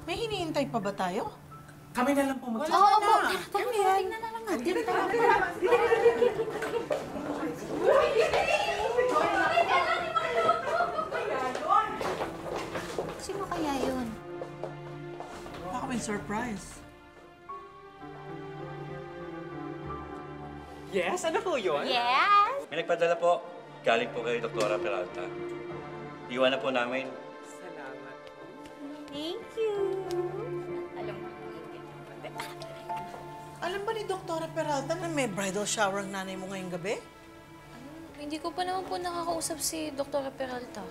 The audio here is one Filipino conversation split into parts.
May hinihintay pa ba tayo? Kami na lang po mag- Oo, kami yan. Tingnan na lang natin. Sino kaya yun? Baka may surprise. Yes, ano po yun? Yes! May nagpadala po. Galing po kay Doktora Peralta. Iwan na po namin. Salamat. Thank you. Alam ba ni Doktora Peralta na may bridal shower ang nanay mo ngayong gabi? Hindi ko pa naman po nakakausap si Dr. Peralta.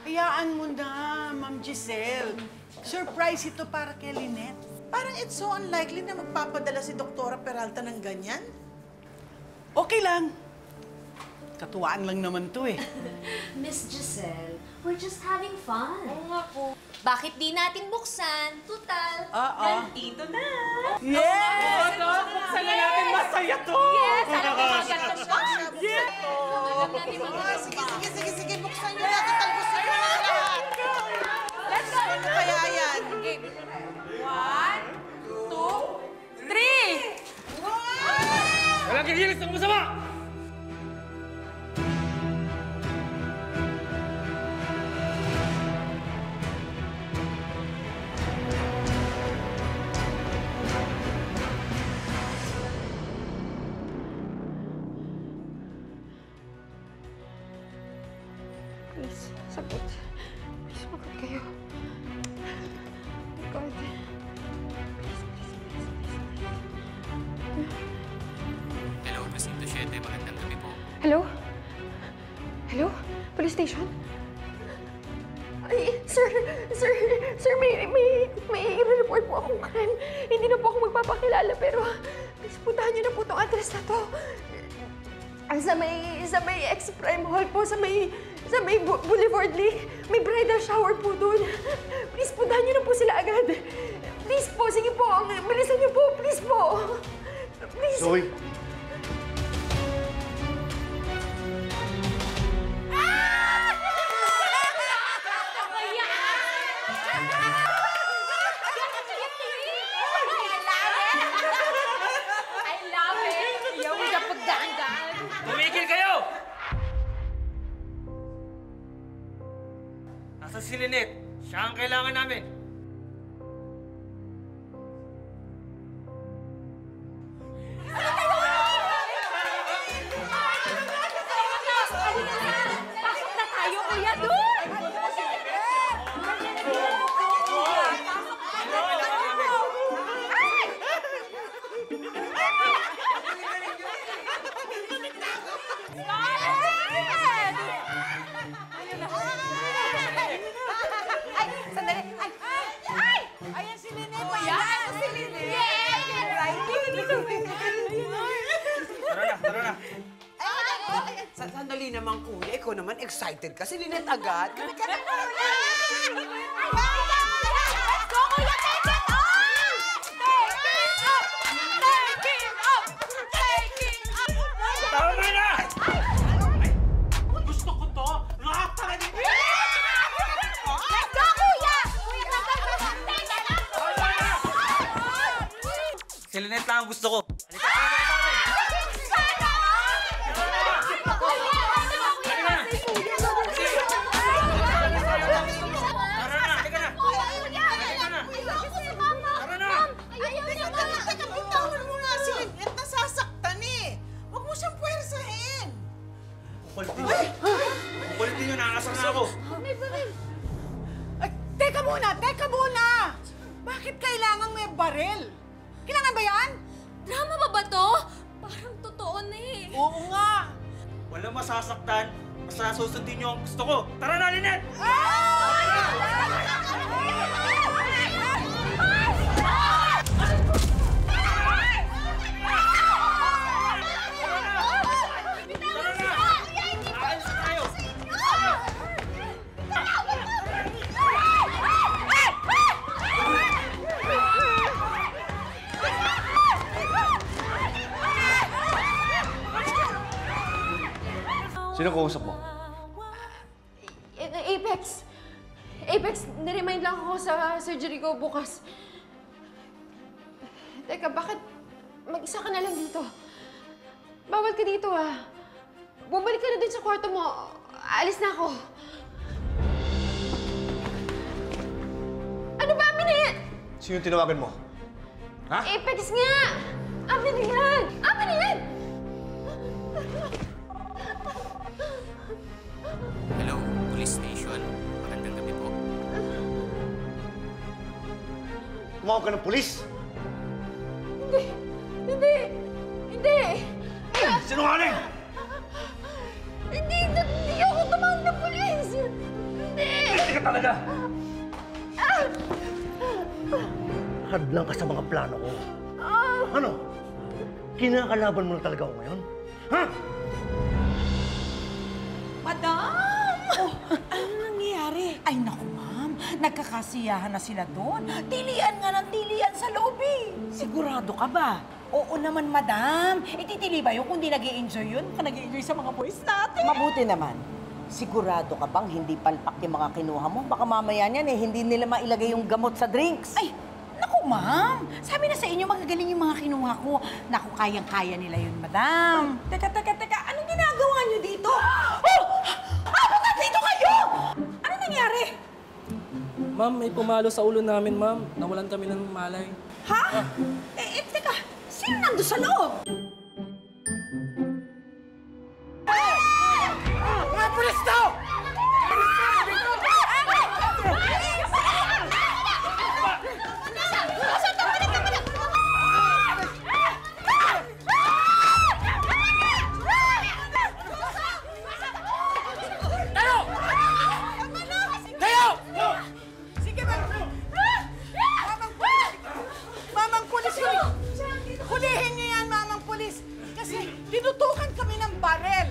Hayaan mo na, Ma'am Giselle. Surprise ito para kay Lynette. Parang it's so unlikely na magpapadala si Doktora Peralta ng ganyan. Okay lang. Katuwaan lang naman to eh. Miss Giselle, we're just having fun. Oo nga po. Bakit di natin buksan? Tutal, nandito na. Yes! Buksan na natin, masaya to! Yes! Alam mo maganda siya. Yes! Alam natin maganda Sige, buksan niyo na. Tatalbusin niyo na lahat. Let's go! Ano kaya yan? Okay. 1, 2, 3! Walang kikilis ng masama! Please, sagot. Please, sagot kayo. God. Please. Hello, Presinto 7. Magandang gabi po. Hello? Hello? Police station? Ay, sir, may i-report po akong crime. Hindi na po ako magpapakilala, pero please puntahan niyo na po itong address na to. Sa may X-Prime Hall po, sa may Boulevard Lake. May bridal shower po doon. Please, puntahan niyo na po sila agad. Please po, sige po. Bilisan niyo po, please po. Please. Zoe! I love it! Yung sa pagdaan-daan. Tumigil kayo! Nasa si Lynette. Siya ang kailangan namin. Pasok na tayo, kuya, doon! Ay, sandali. Ay! Ayan si Lynette. Kuya, ano si Lynette? Tara na. Sandali naman, kuya. Ikaw naman excited ka. Si Lynette agad. Let's go, kuya! Take it off! Take it off! Take it off! Take it off! Tama na! Gusto ko to. Lahat na rin. Let's go, kuya! Take it off! Si Lynette lang ang gusto ko. Kukulit ninyo, nakakasar na ako. Ay, teka muna! Bakit kailangan may baril? Kailangan ba yan? Drama ba to? Parang totoo na eh. Oo nga. Walang masasaktan. Basta susundin nyo ang gusto ko. Tara na, Lynette! Sino kausap mo? Apex. Apex, niremind lang ako sa surgery ko bukas. Teka, bakit mag-isa ka na lang dito? Bawal ka dito, ah. Bumalik ka na dun sa kwarto mo. Alis na ako. Ano ba? Amin na yan! Sino tinawagan mo? Ha? Eh, pwedis nga! Amin na yan! Amin na yan! Hello, police station. Magandang gabi po. Tumawag ka ng pulis? Hindi! Hindi! Hindi! Sinungaling! Hindi ako tumawag ng pulis! Hindi! Hindi ka talaga! Hadlang ka sa mga plano ko. Ano? Kinakalaban mo na talaga ako ngayon? Ha? Madam! Oh, ano nangyayari? Ay, naku, ma'am. Nagkakasiyahan na sila doon. Tilian nga ng tilian sa loob eh. Sigurado ka ba? Oo naman, madam. Ititili ba yun kung di nag-i-enjoy yun? Kung nag-i-enjoy sa mga boys natin. Mabuti naman. Sigurado ka bang hindi palpak yung mga kinuha mo? Baka mamaya niyan hindi nila mailagay yung gamot sa drinks. Ay, naku, ma'am. Sabi na sa inyo, magagaling yung mga kinuha ko. Naku, kayang-kaya nila yun, madam. Teka. Anong ginagawa niyo dito? Oh! Bakit dito kayo? Ano nangyari? Ma'am, may pumalo sa ulo namin, ma'am. Nawalan kami ng malay. Ha? Teka. Sino nando sa loob? Mga pulis to! Sige, Mamang pulis, hulihin niyo yan, Mamang pulis. Kasi tinutukan kami ng barel.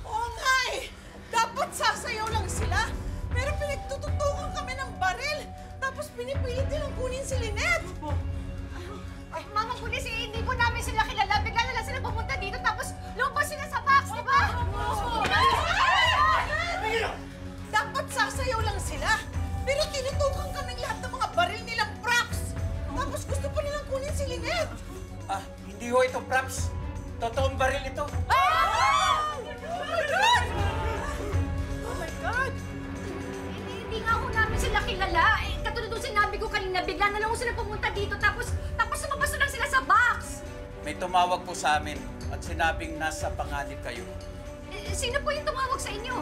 Oo nga eh. Dapat sasayaw lang sila. Pero pinagtututukan kami ng barel. Tapos pinipilit nilang kunin si Lynette. Ay, Mamang Pulis, hindi po namin sila kilala. Bigla na lang sila pumunta dito, tapos lumabas sila sa box, di ba? Dapat sasayaw lang sila. Pero tinutukan kaming lahat ng mga baril nilang props. Tapos gusto pa nilang kunin si Lynette. Hindi ho ito, props. Totoong baril ito. Oh my God! Hindi nga ho namin sila kilala. Katulad nung sinabi ko kanina, bigla na lang ho sila pumunta dito, tapos lumabas na lang sila sa box. May tumawag po sa amin at sinabing nasa panganib kayo. Sino po yung tumawag sa inyo?